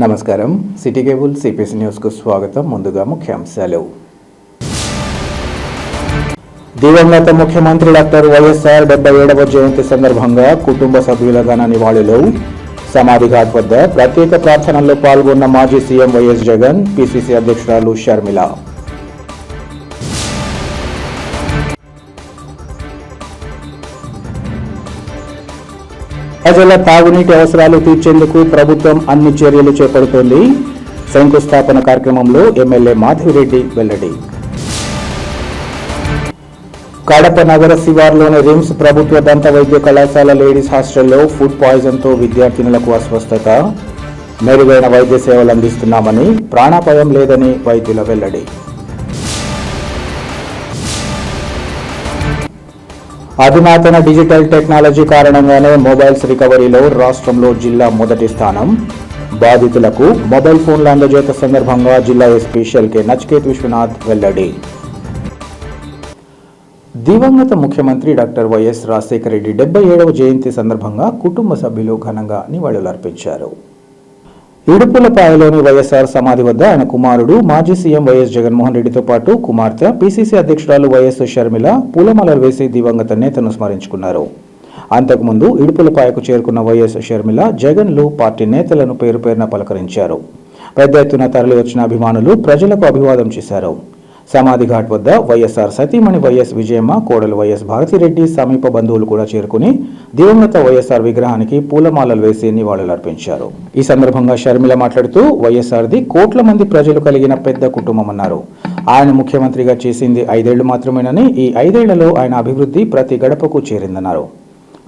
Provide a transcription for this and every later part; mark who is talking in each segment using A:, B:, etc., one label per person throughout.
A: నమస్కారం. City cable CPC న్యూస్కు స్వాగతం. ముందుగా ముఖ్యాంశాలు. దివంగత ముఖ్యమంత్రి డాక్టర్ వైఎస్ఆర్ 77వ జయంతి సందర్భంగా కుటుంబ సభ్యుల ఘన నివాళులు. సమాధి ఘాట్ వద్ద ప్రత్యేక ప్రార్థనల్లో పాల్గొన్న మాజీ సీఎం వైఎస్ జగన్, పిసిసి అధ్యక్షురాలు షర్మిల. ప్రజల తాగునీటి అవసరాలు తీర్చేందుకు ప్రభుత్వం అన్ని చర్యలు చేపడుతోంది. శంకుస్థాపన కార్యక్రమంలో ఎమ్మెల్యే మాధవిరెడ్డి వెల్లడి. కడప నగర శివార్లోని రిమ్స్ ప్రభుత్వ దంత వైద్య కళాశాల లేడీస్ హాస్టల్లో ఫుడ్ పాయిజన్తో విద్యార్థినులకు అస్వస్థత. మెరుగైన వైద్య సేవలు అందిస్తున్నామని, ప్రాణాపాయం లేదని వైద్యుల వెల్లడి. అధునాతన డిజిటల్ టెక్నాలజీ కారణంగానే మొబైల్స్ రికవరీలో రాష్ట్రంలో జిల్లా మొదటి స్థానం. బాధితులకు మొబైల్ ఫోన్ల అందజేత సందర్భంగా జిల్లా ఎస్పీ షెల్కే నచికేత్ విశ్వనాథ్ వెల్లడి. దివంగత ముఖ్యమంత్రి డాక్టర్ వైఎస్ రాజశేఖర రెడ్డి 77వ జయంతి సందర్భంగా కుటుంబ సభ్యులు ఘనంగా నివాళులర్పించారు. ఇడుపులపాయలోని వైఎస్ఆర్ సమాధి వద్ద ఆయన కుమారుడు మాజీ సీఎం వైఎస్ జగన్మోహన్ రెడ్డితో పాటు కుమార్తె పిసిసి అధ్యక్షురాలు వైఎస్ షర్మిల పూలమాలలు వేసి దివంగత నేతను స్మరించుకున్నారు. అంతకుముందు ఇడుపులపాయకు చేరుకున్న వైఎస్ షర్మిల, జగన్లు పార్టీ నేతలను పేరు పేరున పలకరించారు. పెద్ద ఎత్తున తరలి వచ్చిన అభిమానులు ప్రజలకు అభివాదం చేశారు. సమాధి ఘాట్ వద్ద వైఎస్ఆర్ సతీమణి వైఎస్ విజయమ్మ, కోడలు వైఎస్ భారతిరెడ్డి, సమీప బంధువులు కూడా చేరుకుని దివంగత వైఎస్ఆర్ విగ్రహానికి పూలమాలలు వేసి నివాళులర్పించారు. ఈ సందర్భంగా షర్మిల మాట్లాడుతూ, వైఎస్ఆర్ది కోట్ల మంది ప్రజలు కలిగిన పెద్ద కుటుంబం అన్నారు. ఆయన ముఖ్యమంత్రిగా చేసింది 5 ఏళ్లు మాత్రమేనని, ఈ 5 ఏళ్లలో ఆయన అభివృద్ధి ప్రతి గడపకు చేరిందన్నారు.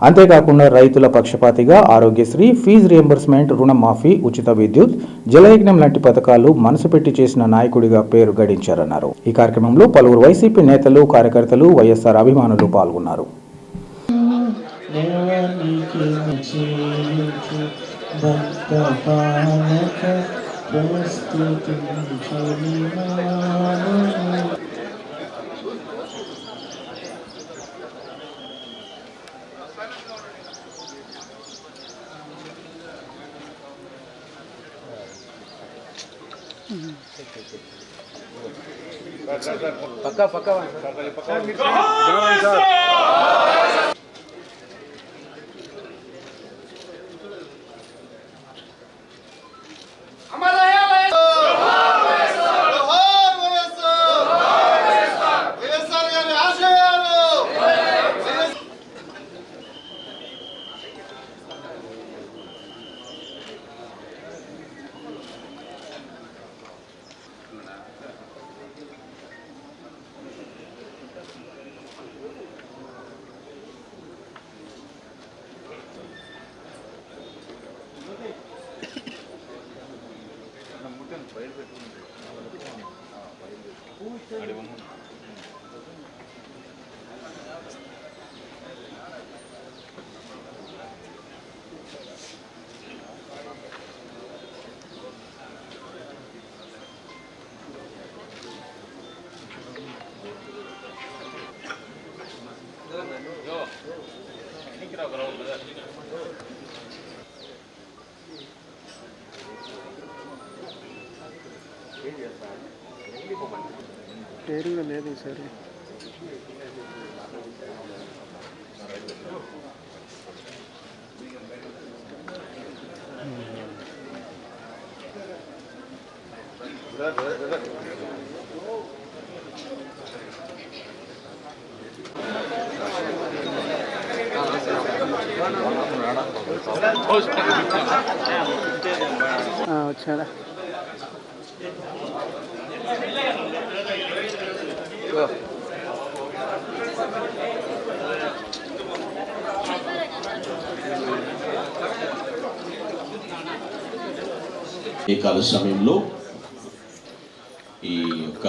A: అంతేకాకుండా రైతుల పక్షపాతిగా ఆరోగ్యశ్రీ, ఫీజు రియంబర్స్మెంట్, రుణమాఫీ, ఉచిత విద్యుత్, జలయజ్ఞం లాంటి పథకాలు మనసు పెట్టి చేసిన నాయకుడిగా పేరు గడించారన్నారు. ఈ కార్యక్రమంలో పలువురు వైసీపీ నేతలు, కార్యకర్తలు, వైఎస్ఆర్ అభిమానులు పాల్గొన్నారు. పక్కా టేరింగ్ లేదు సార్. వచ్చాడా
B: ఈ కాల సమయంలో ఈ యొక్క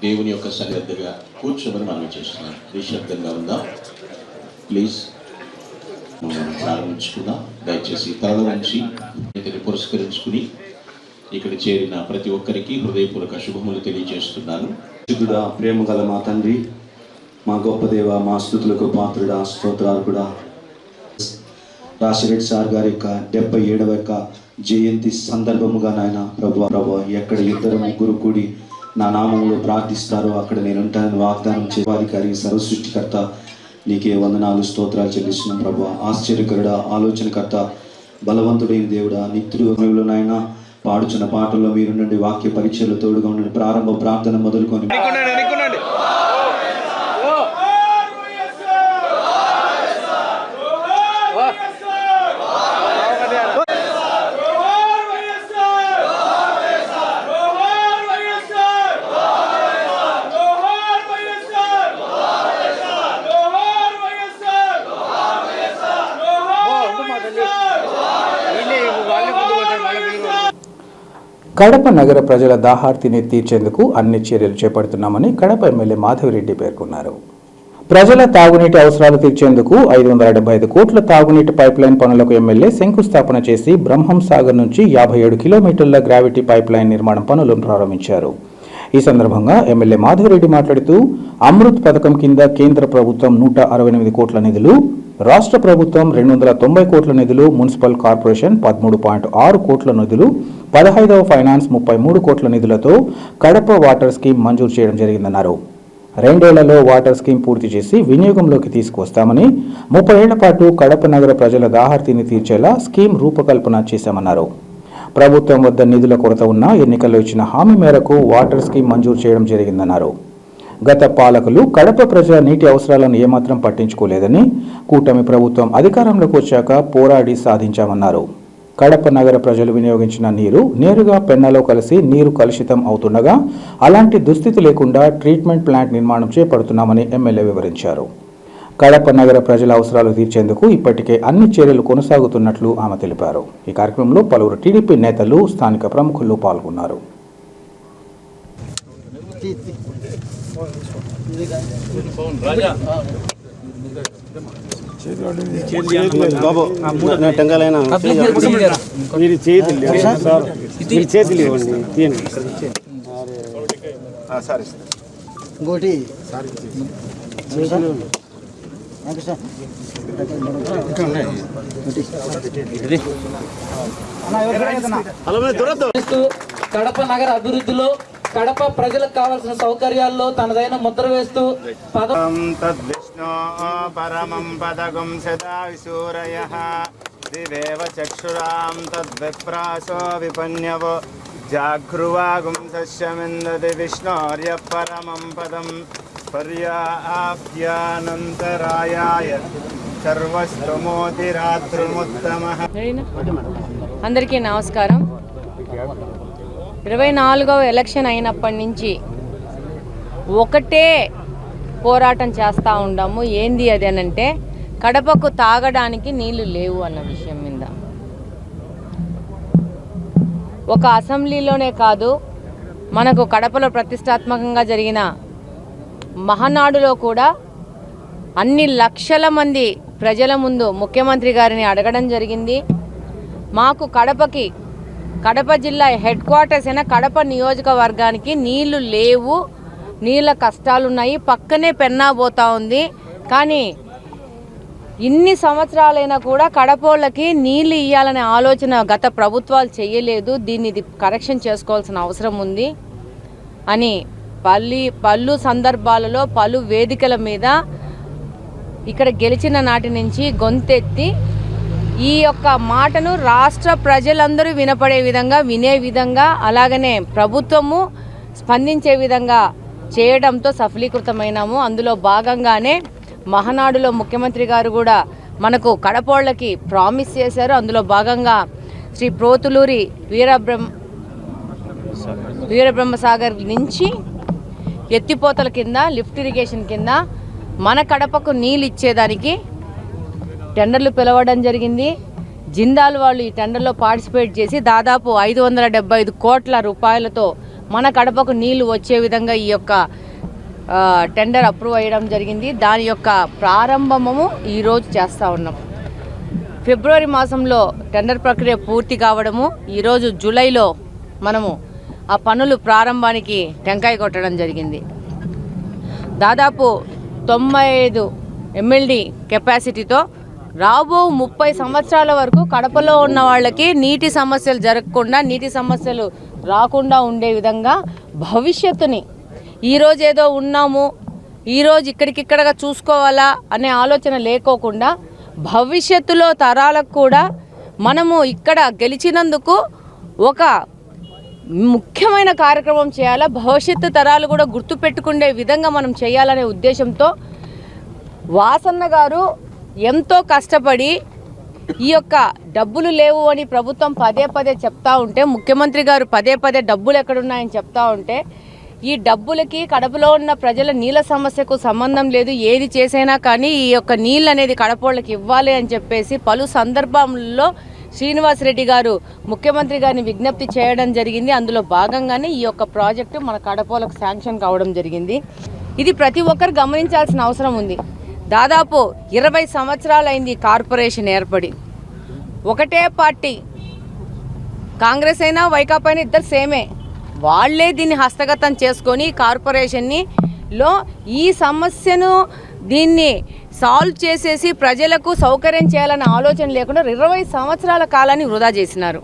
B: దేవుని యొక్క సన్నిధిగా కూర్చోమని మనం చేస్తున్నాం. నిశ్శబ్దంగా ఉందా ప్లీజ్. ప్రారంభించుకుందాం. దయచేసి తల నుంచి పురస్కరించుకుని ఇక్కడ చేరిన ప్రతి ఒక్కరికి హృదయపూర్వక శుభములు తెలియజేస్తున్నాను.
C: ప్రేమ గల మా తండ్రి, మా గొప్ప దేవ, మా స్తుతులకు పాత్రుడా, స్తోత్రాలు కూడా రాజశేఖర సార్ గారి యొక్క 77వ జయంతి సందర్భముగా నాయన ప్రభు ఎక్కడ ఇద్దరు ముగ్గురు కూడి నా నామంలో ప్రార్థిస్తారో అక్కడ నేను ఉంటానని వాగ్దానం చేవాధికారి సర్వసృష్టికర్త నీకే వందనాలు స్తోత్రాలు చెల్లిస్తున్నాం ప్రభు. ఆశ్చర్యకరుడా, ఆలోచనకర్త, బలవంతుడైన దేవుడా, నిత్యుడు నాయన పాడుచున్న పాటల్లో మీరుండండి, వాక్య పరీక్షలు తోడుగా ఉండండి. ప్రారంభ ప్రార్థన మొదలుకొని
A: కడప నగర ప్రజల దాహార్తిని తీర్చేందుకు అన్ని చర్యలు చేపడుతున్నామని కడప ఎమ్మెల్యే మాధవిరెడ్డి పేర్కొన్నారు. ప్రజల తాగునీటి అవసరాలు తీర్చేందుకు 575 కోట్ల తాగునీటి పైప్లైన్ పనులకు ఎమ్మెల్యే శంకుస్థాపన చేసి బ్రహ్మం సాగర్ నుంచి 57 కిలోమీటర్ల గ్రావిటీ పైప్లైన్ నిర్మాణం పనులను ప్రారంభించారు. ఈ సందర్భంగా ఎమ్మెల్యే మాధవిరెడ్డి మాట్లాడుతూ అమృత్ పథకం కింద కేంద్ర ప్రభుత్వం 168 కోట్ల నిధులు, రాష్ట్ర ప్రభుత్వం 290 కోట్ల నిధులు, మున్సిపల్ కార్పొరేషన్ 13.6 కోట్ల నిధులు, 15వ ఫైనాన్స్ 33 కోట్ల నిధులతో కడప వాటర్ స్కీమ్ మంజూరు చేయడం జరిగిందన్నారు. 2 ఏళ్లలో వాటర్ స్కీమ్ పూర్తి చేసి వినియోగంలోకి తీసుకువస్తామని, 30 ఏళ్ల పాటు కడప నగర ప్రజల దాహార్తిని తీర్చేలా స్కీమ్ రూపకల్పన చేశామన్నారు. ప్రభుత్వం వద్ద నిధుల కొరత ఉన్నా ఎన్నికల్లో ఇచ్చిన హామీ మేరకు వాటర్ స్కీమ్ మంజూరు చేయడం జరిగిందన్నారు. గత పాలకులు కడప ప్రజల నీటి అవసరాలను ఏమాత్రం పట్టించుకోలేదని, కూటమి ప్రభుత్వం అధికారంలోకి వచ్చాక పోరాడి సాధించామన్నారు. కడప నగర ప్రజలు వినియోగించిన నీరు నేరుగా పెన్నలో కలిసి నీరు కలుషితం అవుతుండగా అలాంటి దుస్థితి లేకుండా ట్రీట్మెంట్ ప్లాంట్ నిర్మాణం చేపడుతున్నామని ఎమ్మెల్యే వివరించారు. కడప నగర ప్రజల అవసరాలు తీర్చేందుకు ఇప్పటికే అన్ని చర్యలు కొనసాగుతున్నట్లు ఆమె తెలిపారు. ఈ కార్యక్రమంలో పలువురు టీడీపీ నేతలు, స్థానిక ప్రముఖులు పాల్గొన్నారు.
D: కడప నగర అభివృద్ధిలో, కడప ప్రజలకు కావాల్సిన సౌకర్యాల్లో తనదైన ముద్ర వేస్తూ
E: తద్విష్ణో పరమం పదగం సదా విశూరయః దివేవ చక్షురాం తద్విప్రాసో విపన్యవో జాగృవాగుం సస్యమిందతి విష్ణోర్య పరమం పదం పర్యాప్యానంతరాయాయ సర్వస్తమోతిరాత్రుముత్తమః.
F: అందరికీ నమస్కారం. 24వ ఎలక్షన్ అయినప్పటి నుంచి ఒకటే పోరాటం చేస్తూ ఉన్నాము. ఏంది అది అనంటే కడపకు తాగడానికి నీళ్లు లేవు అన్న విషయం మీద. ఒక అసెంబ్లీలోనే కాదు, మనకు కడపలో ప్రతిష్టాత్మకంగా జరిగిన మహానాడులో కూడా అన్ని లక్షల మంది ప్రజల ముందు ముఖ్యమంత్రి గారిని అడగడం జరిగింది. మాకు కడప జిల్లా హెడ్ క్వార్టర్స్ అయిన కడప నియోజకవర్గానికి నీళ్లు లేవు, నీళ్ళ కష్టాలున్నాయి, పక్కనే పెన్నా పోతా ఉంది. కానీ ఇన్ని సంవత్సరాలైనా కూడా కడపోళ్ళకి నీళ్ళు ఇవ్వాలనే ఆలోచన గత ప్రభుత్వాలు చేయలేదు. దీన్ని కరెక్షన్ చేసుకోవాల్సిన అవసరం ఉంది అని పలు సందర్భాలలో పలు వేదికల మీద ఇక్కడ గెలిచిన నాటి నుంచి గొంతెత్తి ఈ యొక్క మాటను రాష్ట్ర ప్రజలందరూ వినే విధంగా అలాగనే ప్రభుత్వము స్పందించే విధంగా చేయడంతో సఫలీకృతమైనాము. అందులో భాగంగానే మహానాడులో ముఖ్యమంత్రి గారు కూడా మనకు కడపోళ్ళకి ప్రామిస్ చేశారు. అందులో భాగంగా శ్రీ ప్రోతులూరి వీరబ్రహ్మసాగర్ నుంచి ఎత్తిపోతల కింద లిఫ్ట్ ఇరిగేషన్ కింద మన కడపకు నీళ్ళు ఇచ్చేదానికి టెండర్లు పిలవడం జరిగింది. జిందాల్ వాళ్ళు ఈ టెండర్లో పార్టిసిపేట్ చేసి దాదాపు 575 కోట్ల రూపాయలతో మన కడపకు నీళ్లు వచ్చే విధంగా ఈ యొక్క టెండర్ అప్రూవ్ అయ్యడం జరిగింది. దాని యొక్క ప్రారంభము ఈరోజు చేస్తూ ఉన్నాం. ఫిబ్రవరి మాసంలో టెండర్ ప్రక్రియ పూర్తి కావడము, ఈరోజు జూలైలో మనము ఆ పనులు ప్రారంభానికి టెంకాయ కొట్టడం జరిగింది. దాదాపు 95 MLD కెపాసిటీతో రాబో 30 సంవత్సరాల వరకు కడపలో ఉన్న వాళ్ళకి నీటి సమస్యలు జరగకుండా, నీటి సమస్యలు రాకుండా ఉండే విధంగా భవిష్యత్తుని, ఈరోజు ఏదో ఉన్నాము, ఈరోజు ఇక్కడికిక్కడగా చూసుకోవాలా అనే ఆలోచన లేకోకుండా భవిష్యత్తులో తరాలకు కూడా మనము ఇక్కడ గెలిచినందుకు ఒక ముఖ్యమైన కార్యక్రమం చేయాలా, భవిష్యత్తు తరాలు కూడా గుర్తుపెట్టుకునే విధంగా మనం చేయాలనే ఉద్దేశంతో వాసన్న గారు ఎంతో కష్టపడి ఈ యొక్క డబ్బులు లేవు అని ప్రభుత్వం పదే పదే చెప్తా ఉంటే, ముఖ్యమంత్రి గారు పదే పదే డబ్బులు ఎక్కడున్నాయని చెప్తా ఉంటే, ఈ డబ్బులకి కడపలో ఉన్న ప్రజల నీళ్ళ సమస్యకు సంబంధం లేదు, ఏది చేసైనా కానీ ఈ యొక్క నీళ్ళు అనేది కడపోళ్ళకి ఇవ్వాలి అని చెప్పేసి పలు సందర్భాల్లో శ్రీనివాసరెడ్డి గారు ముఖ్యమంత్రి గారిని విజ్ఞప్తి చేయడం జరిగింది. అందులో భాగంగానే ఈ యొక్క ప్రాజెక్టు మన కడపలకు శాంక్షన్ కావడం జరిగింది. ఇది ప్రతి ఒక్కరు గమనించాల్సిన అవసరం ఉంది. దాదాపు 20 సంవత్సరాలైంది కార్పొరేషన్ ఏర్పడి. ఒకటే పార్టీ, కాంగ్రెస్ అయినా వైకాపా అయినా ఇద్దరు సేమే. వాళ్ళే దీన్ని హస్తగతం చేసుకొని కార్పొరేషన్లో ఈ సమస్యను దీన్ని సాల్వ్ చేసేసి ప్రజలకు సౌకర్యం చేయాలన్న ఆలోచన లేకుండా 20 సంవత్సరాల కాలాన్ని వృధా చేసినారు.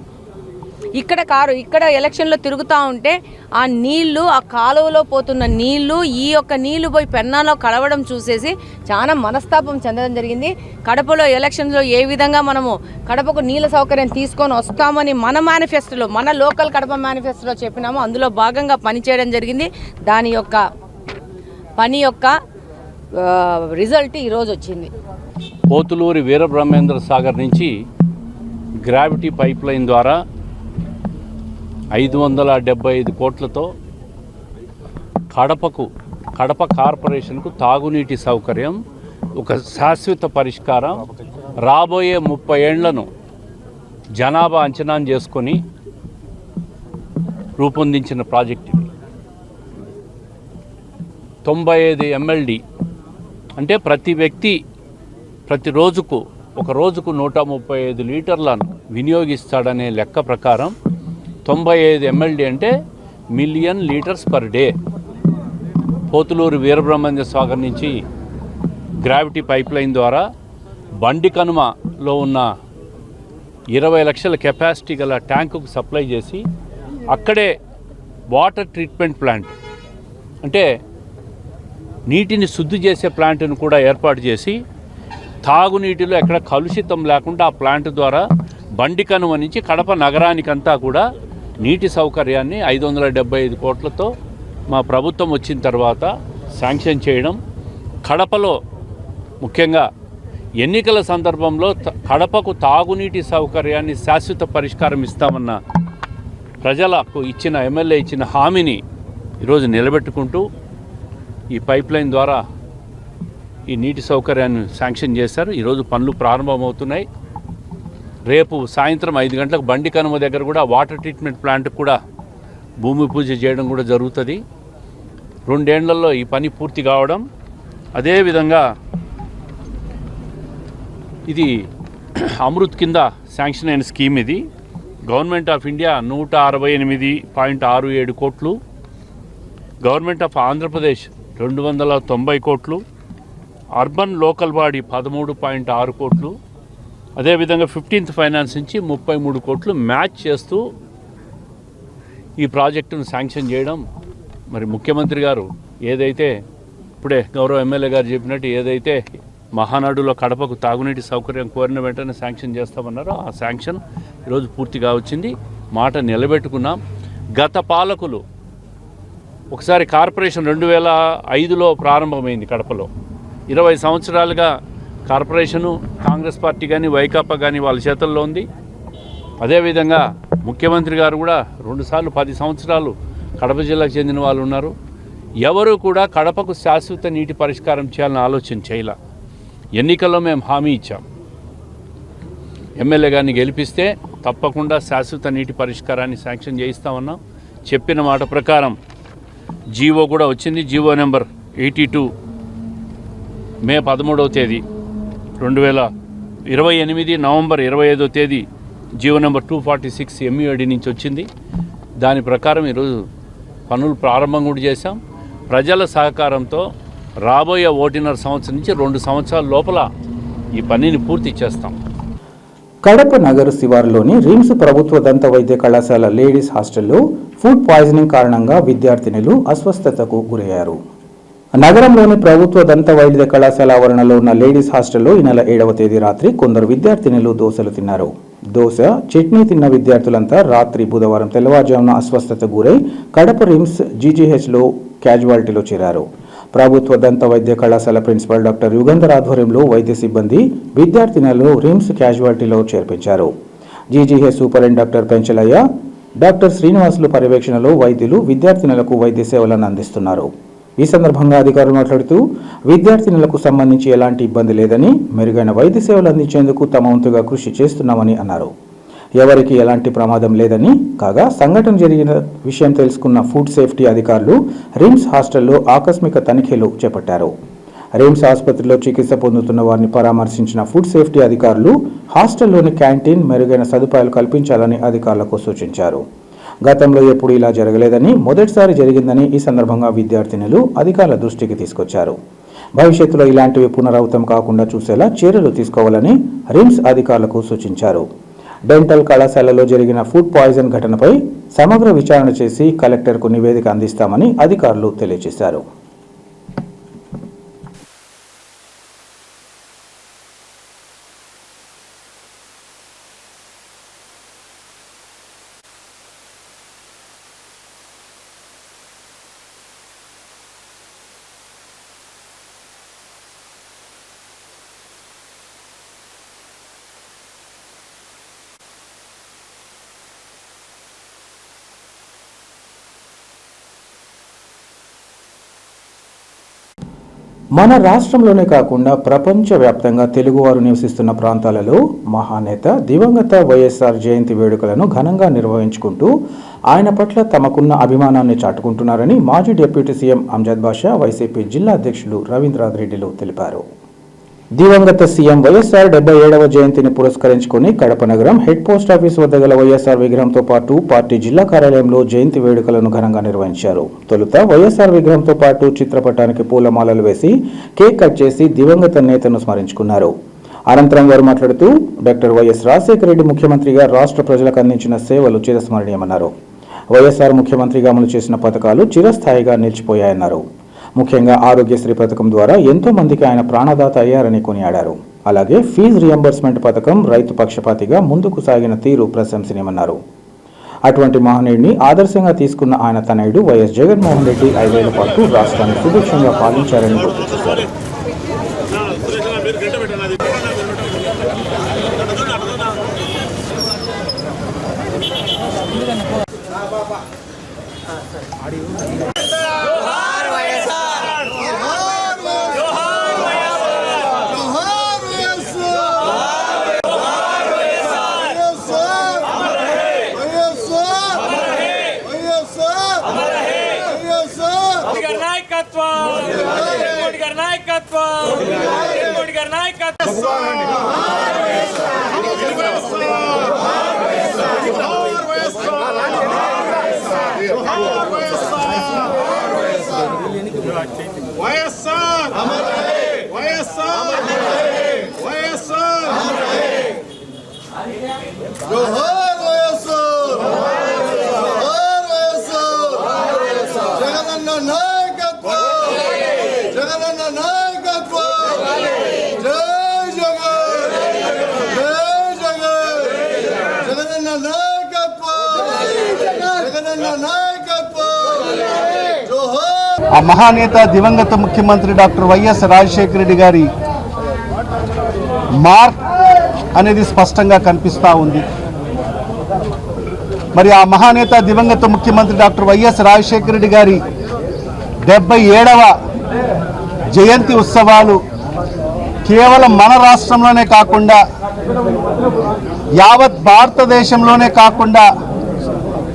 F: ఇక్కడ ఎలక్షన్లో తిరుగుతూ ఉంటే ఆ నీళ్లు, ఆ కాలువలో పోతున్న నీళ్లు, ఈ యొక్క నీళ్లు పోయి పెన్నాలో కలవడం చూసేసి చాలా మనస్తాపం చెందడం జరిగింది. కడపలో ఎలక్షన్లో ఏ విధంగా మనము కడపకు నీళ్ళ సౌకర్యం తీసుకొని వస్తామని మన మేనిఫెస్టోలో, మన లోకల్ కడప మేనిఫెస్టోలో చెప్పినామో అందులో భాగంగా పనిచేయడం జరిగింది. దాని యొక్క పని యొక్క రిజల్ట్ ఈరోజు వచ్చింది.
G: పోతులూరి వీరబ్రహ్మేంద్ర సాగర్ నుంచి గ్రావిటీ పైప్ లైన్ ద్వారా 575 కోట్లతో కడప కార్పొరేషన్కు తాగునీటి సౌకర్యం, ఒక శాశ్వత పరిష్కారం, రాబోయే 30 ఏళ్లను జనాభా అంచనా చేసుకొని రూపొందించిన ప్రాజెక్ట్ ఇది. 95 MLD అంటే ప్రతి వ్యక్తి ఒక రోజుకు 135 లీటర్లను వినియోగిస్తాడనే లెక్క ప్రకారం 95 MLD అంటే million litres per day. Pothuluru Veerabrahmendra Sagar నుంచి గ్రావిటీ పైప్ లైన్ ద్వారా బండి కనుమలో ఉన్న 20 లక్షల కెపాసిటీ గల ట్యాంకుకు సప్లై చేసి, అక్కడే వాటర్ ట్రీట్మెంట్ ప్లాంట్ అంటే నీటిని శుద్ధి చేసే ప్లాంట్ను కూడా ఏర్పాటు చేసి, తాగునీటిలో ఎక్కడ కలుషితం లేకుండా ఆ ప్లాంట్ ద్వారా బండి కనుమ నుంచి కడప నగరానికంతా కూడా నీటి సౌకర్యాన్ని 575 కోట్లతో మా ప్రభుత్వం వచ్చిన తర్వాత శాంక్షన్ చేయడం, కడపలో ముఖ్యంగా ఎన్నికల సందర్భంలో కడపకు తాగునీటి సౌకర్యాన్ని శాశ్వత పరిష్కారం ఇస్తామన్న ప్రజలకు ఇచ్చిన ఎమ్మెల్యే ఇచ్చిన హామీని ఈరోజు నిలబెట్టుకుంటూ ఈ పైప్ లైన్ ద్వారా ఈ నీటి సౌకర్యాన్ని శాంక్షన్ చేశారు. ఈరోజు పనులు ప్రారంభమవుతున్నాయి. రేపు సాయంత్రం 5 గంటలకు బండి కనుమ దగ్గర కూడా వాటర్ ట్రీట్మెంట్ ప్లాంట్ కూడా భూమి పూజ చేయడం కూడా జరుగుతుంది. 2 ఏళ్లలో ఈ పని పూర్తి కావడం. అదేవిధంగా ఇది అమృత్ కింద శాంక్షన్ అయిన స్కీమ్. ఇది గవర్నమెంట్ ఆఫ్ ఇండియా 168.67 కోట్లు, గవర్నమెంట్ ఆఫ్ ఆంధ్రప్రదేశ్ 290 కోట్లు, అర్బన్ లోకల్ బాడీ 13.6 కోట్లు, అదేవిధంగా 15th ఫైనాన్స్ నుంచి 33 కోట్లు మ్యాచ్ చేస్తూ ఈ ప్రాజెక్టును శాంక్షన్ చేయడం. మరి ముఖ్యమంత్రి గారు ఏదైతే ఇప్పుడే గౌరవ ఎమ్మెల్యే గారు చెప్పినట్టు ఏదైతే మహానాడులో కడపకు తాగునీటి సౌకర్యం కోరిన వెంటనే శాంక్షన్ చేస్తామన్నారో ఆ శాంక్షన్ ఈరోజు పూర్తిగా వచ్చింది. మాట నిలబెట్టుకున్నాం. గత పాలకులు ఒకసారి కార్పొరేషన్ 2005లో ప్రారంభమైంది కడపలో. 20 సంవత్సరాలుగా కార్పొరేషను కాంగ్రెస్ పార్టీ కానీ వైకాపా కానీ వాళ్ళ చేతుల్లో ఉంది. అదేవిధంగా ముఖ్యమంత్రి గారు కూడా 2 సార్లు 10 సంవత్సరాలు కడప జిల్లాకు చెందిన వాళ్ళు ఉన్నారు. ఎవరు కూడా కడపకు శాశ్వత నీటి పరిష్కారం చేయాలని ఆలోచన చేయాల. ఎన్నికల్లో మేము హామీ ఇచ్చాం, ఎమ్మెల్యే గారిని గెలిపిస్తే తప్పకుండా శాశ్వత నీటి పరిష్కారాన్ని శాంక్షన్ చేయిస్తామన్నాం. చెప్పిన మాట ప్రకారం జీవో కూడా వచ్చింది. జీవో నెంబర్ 82 మే 13వ తేదీ 2028 నవంబర్ 25వ తేదీ జీవో నెంబర్ 246 MUID నుంచి వచ్చింది. దాని ప్రకారం ఈరోజు పనులు ప్రారంభం కూడా చేశాం. ప్రజల సహకారంతో రాబోయే ఒకటిన్నర సంవత్సరం నుంచి 2 సంవత్సరాల లోపల ఈ పనిని పూర్తి చేస్తాం.
A: కడప నగర శివారులోని రిమ్స్ ప్రభుత్వ దంత వైద్య కళాశాల లేడీస్ హాస్టల్లో ఫుడ్ పాయిజనింగ్ కారణంగా విద్యార్థినులు అస్వస్థతకు గురయ్యారు. నగరంలోని ప్రభుత్వ దంత వైద్య కళాశాల ఆవరణలో ఉన్న లేడీస్ హాస్టల్లో ఈ నెల 7వ తేదీ రాత్రి కొందరు విద్యార్థినులు దోశలు తిన్నారు. దోశ, చట్నీ తిన్న విద్యార్థులంతా రాత్రి బుధవారం తెల్లవారుజామున అస్వస్థతకు గురై కడప రిమ్స్ జీజీహెచ్లో క్యాజువాలిటీలో చేరారు. ప్రభుత్వ దంత వైద్య కళాశాల ప్రిన్సిపల్ డాక్టర్ యుగంధర్ ఆధ్వర్యంలో వైద్య సిబ్బంది విద్యార్థినులను రిమ్స్ క్యాజువాలిటీలో చేర్పించారు. GGH superintendent doctor Penchalaiah, doctor Srinivasulu పర్యవేక్షణలో వైద్యులు విద్యార్థినులకు వైద్య సేవలను అందిస్తున్నారు. ఈ సందర్భంగా అధికారులు మాట్లాడుతూ విద్యార్థినులకు సంబంధించి ఎలాంటి ఇబ్బంది లేదని, మెరుగైన వైద్య సేవలు అందించేందుకు తమ వంతుగా కృషి చేస్తున్నామని అన్నారు. ఎవరికి ఎలాంటి ప్రమాదం లేదని, కాగా సంఘటన జరిగిన విషయం తెలుసుకున్న ఫుడ్ సేఫ్టీ అధికారులు రిమ్స్ హాస్టల్లో ఆకస్మిక తనిఖీలు చేపట్టారు. రిమ్స్ ఆసుపత్రిలో చికిత్స పొందుతున్న వారిని పరామర్శించిన ఫుడ్ సేఫ్టీ అధికారులు హాస్టల్లోని క్యాంటీన్, మెరుగైన సదుపాయాలు కల్పించాలని అధికారులకు సూచించారు. గతంలో ఎప్పుడు ఇలా జరగలేదని, మొదటిసారి జరిగిందని ఈ సందర్భంగా విద్యార్థినులు అధికారుల దృష్టికి తీసుకొచ్చారు. భవిష్యత్తులో ఇలాంటివి పునరావృతం కాకుండా చూసేలా చర్యలు తీసుకోవాలని రిమ్స్ అధికారులకు సూచించారు. డెంటల్ కళాశాలలో జరిగిన ఫుడ్ పాయిజన్ ఘటనపై సమగ్ర విచారణ చేసి కలెక్టర్కు నివేదిక అందిస్తామని అధికారులు తెలియజేశారు. మన రాష్ట్రంలోనే కాకుండా ప్రపంచవ్యాప్తంగా తెలుగువారు నివసిస్తున్న ప్రాంతాలలో మహానేత దివంగత వైఎస్ఆర్ జయంతి వేడుకలను ఘనంగా నిర్వహించుకుంటూ ఆయన పట్ల తమకున్న అభిమానాన్ని చాటుకుంటున్నారని మాజీ డిప్యూటీ సీఎం అంజద్ బాషా, వైసీపీ జిల్లా అధ్యక్షులు రవీంద్రనాథ్ రెడ్డిలు తెలిపారు. దివంగత సీఎం వైఎస్ఆర్ 77వ జయంతిని పురస్కరించుకుని కడప నగరం హెడ్ పోస్ట్ ఆఫీస్ వద్ద గల వైఎస్ఆర్ విగ్రహంతో పాటు పార్టీ జిల్లా కార్యాలయంలో జయంతి వేడుకలను ఘనంగా నిర్వహించారు. తొలుత వైఎస్ఆర్ విగ్రహంతో పాటు చిత్రపటానికి పూలమాలలు వేసి కేక్ కట్ చేసి దివంగత నేతను స్మరించుకున్నారు. అనంతరం వారు మాట్లాడుతూ డాక్టర్ వైఎస్ రాజశేఖర రెడ్డి ముఖ్యమంత్రిగా రాష్ట్ర ప్రజలకు అందించిన సేవలు చిరస్మరణీయమన్నారు. వైఎస్ఆర్ ముఖ్యమంత్రిగా అమలు చేసిన పథకాలు చిరస్థాయిగా నిలిచిపోయాయన్నారు. ముఖ్యంగా ఆరోగ్యశ్రీ పథకం ద్వారా ఎంతో మందికి ఆయన ప్రాణదాత అయ్యారని కొనియాడారు. అలాగే ఫీజు రియంబర్స్మెంట్ పథకం రైతు పక్షపాతిగా ముందుకు సాగిన తీరు ప్రశంసనీయమన్నారు. అటువంటి మహనీయుడిని ఆదర్శంగా తీసుకున్న ఆయన తనయుడు వైఎస్ జగన్మోహన్ రెడ్డి 5 ఏళ్ల పాటు రాష్ట్రాన్ని సుభిక్షంగా పాలించారని గుర్తు చేశారు.
E: వైఎస్ఆర్ వైఎస్ఆర్ వైఎస్ఆర్ జోహార్ వైఎస్ఆర్ జోహార్ వైఎస్ఆర్ జగనన్న నాయకత్వం జగనన్న నాయకత్వం జై జగన్ జై జగన్ జగనన్న నాయకత్వం జగనన్న నాయకత్వం జోహార్.
H: ఆ మహానేత దివంగత ముఖ్యమంత్రి డాక్టర్ వైఎస్ రాజశేఖర రెడ్డి గారి మార్క్ అనేది స్పష్టంగా కనిపిస్తూ ఉంది. మరి ఆ మహానేత దివంగత ముఖ్యమంత్రి డాక్టర్ వైఎస్ రాజశేఖర రెడ్డి గారి 77వ జయంతి ఉత్సవాలు కేవలం మన రాష్ట్రంలోనే కాకుండా యావత్ భారతదేశంలోనే కాకుండా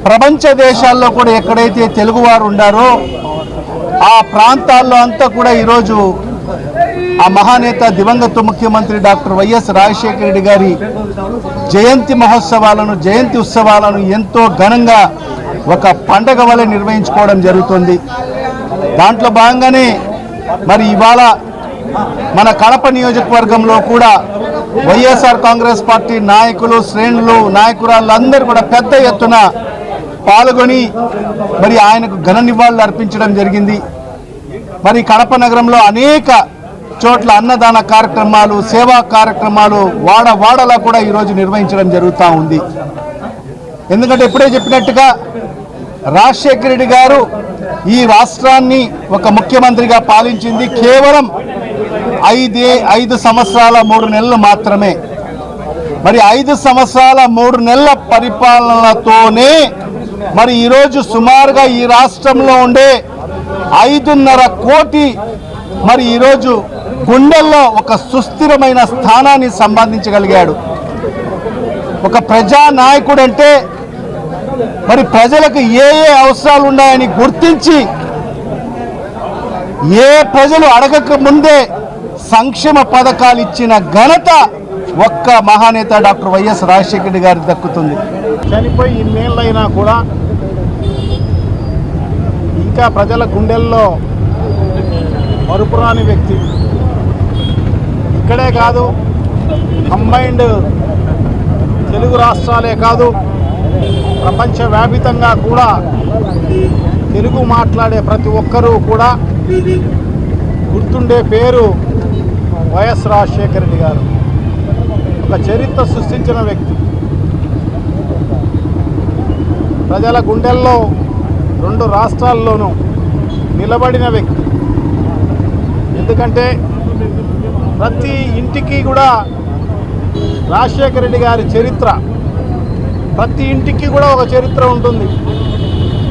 H: ప్రపంచ దేశాల్లో కూడా ఎక్కడైతే తెలుగువారు ఉండారో ఆ ప్రాంతాల్లో అంతా కూడా ఈరోజు ఆ మహానేత దివంగత ముఖ్యమంత్రి డాక్టర్ వైఎస్ రాజశేఖర రెడ్డి గారి జయంతి మహోత్సవాలను, జయంతి ఉత్సవాలను ఎంతో ఘనంగా ఒక పండగ వలె నిర్వహించుకోవడం జరుగుతుంది. దాంట్లో భాగంగానే మరి ఇవాళ మన కడప నియోజకవర్గంలో కూడా వైఎస్ఆర్ కాంగ్రెస్ పార్టీ నాయకులు, శ్రేణులు, నాయకురాళ్ళు అందరూ కూడా పెద్ద ఎత్తున పాల్గొని మరి ఆయనకు ఘన నివాళులు అర్పించడం జరిగింది. మరి కడప నగరంలో అనేక చోట్ల అన్నదాన కార్యక్రమాలు, సేవా కార్యక్రమాలు వాడలా కూడా ఈరోజు నిర్వహించడం జరుగుతూ ఉంది. ఎందుకంటే ఇప్పుడే చెప్పినట్టుగా రాజశేఖర రెడ్డి గారు ఈ రాష్ట్రాన్ని ఒక ముఖ్యమంత్రిగా పాలించింది కేవలం 5 సంవత్సరాల 3 నెలలు మాత్రమే. మరి 5 సంవత్సరాల 3 నెలల పరిపాలనతోనే మరి ఈరోజు సుమారుగా ఈ రాష్ట్రంలో ఉండే 5.5 కోటి మరి ఈరోజు గుండెల్లో ఒక సుస్థిరమైన స్థానాన్ని సంపాదించగలిగాడు. ఒక ప్రజానాయకుడు అంటే మరి ప్రజలకు ఏ అవసరాలు ఉన్నాయని గుర్తించి ఏ ప్రజలు అడగక ముందే సంక్షేమ పథకాలు ఇచ్చిన ఘనత ఒక్క మహానేత డాక్టర్ వైఎస్ రాజశేఖర రెడ్డి గారికి దక్కుతుంది.
I: చనిపోయి ఇన్నేళ్ళైనా కూడా ఇంకా ప్రజల గుండెల్లో మరుపురాని వ్యక్తి. ఇక్కడే కాదు, కంబైన్డ్ తెలుగు రాష్ట్రాలే కాదు, ప్రపంచవ్యాపితంగా కూడా తెలుగు మాట్లాడే ప్రతి ఒక్కరూ కూడా గుర్తుండే పేరు వైఎస్ రాజశేఖర రెడ్డి గారు. ఒక చరిత్ర సృష్టించిన వ్యక్తి, ప్రజల గుండెల్లో 2 రాష్ట్రాల్లోనూ నిలబడిన వ్యక్తి. ఎందుకంటే ప్రతి ఇంటికి కూడా రాజశేఖర రెడ్డి గారి చరిత్ర, ప్రతి ఇంటికి కూడా ఒక చరిత్ర ఉంటుంది.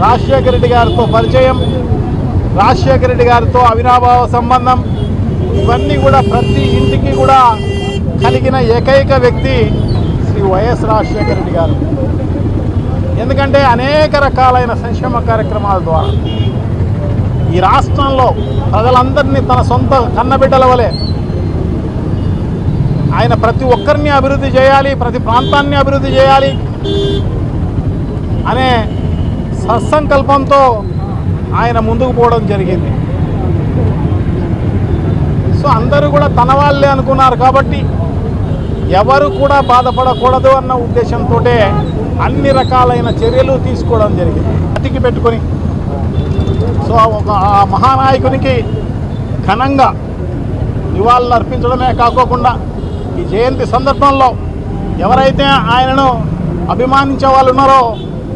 I: రాజశేఖర రెడ్డి గారితో పరిచయం, రాజశేఖర రెడ్డి గారితో అవినాభావ సంబంధం, ఇవన్నీ కూడా ప్రతి ఇంటికి కూడా కలిగిన ఏకైక వ్యక్తి శ్రీ వైఎస్ రాజశేఖర రెడ్డి గారు. ఎందుకంటే అనేక రకాలైన సంక్షేమ కార్యక్రమాల ద్వారా ఈ రాష్ట్రంలో ప్రజలందరినీ తన సొంత కన్నబిడ్డల వలె ఆయన ప్రతి ఒక్కరిని అభివృద్ధి చేయాలి, ప్రతి ప్రాంతాన్ని అభివృద్ధి చేయాలి అనే సత్సంకల్పంతో ఆయన ముందుకు పోవడం జరిగింది. సో అందరూ కూడా తన వాళ్ళే అనుకున్నారు కాబట్టి ఎవరు కూడా బాధపడకూడదు అన్న ఉద్దేశంతో అన్ని రకాలైన చర్యలు తీసుకోవడం జరిగింది. అతికి పెట్టుకొని సో ఆ మహానాయకునికి ఘనంగా నివాళులు అర్పించడమే కాకోకుండా ఈ జయంతి సందర్భంలో ఎవరైతే ఆయనను అభిమానించే వాళ్ళు ఉన్నారో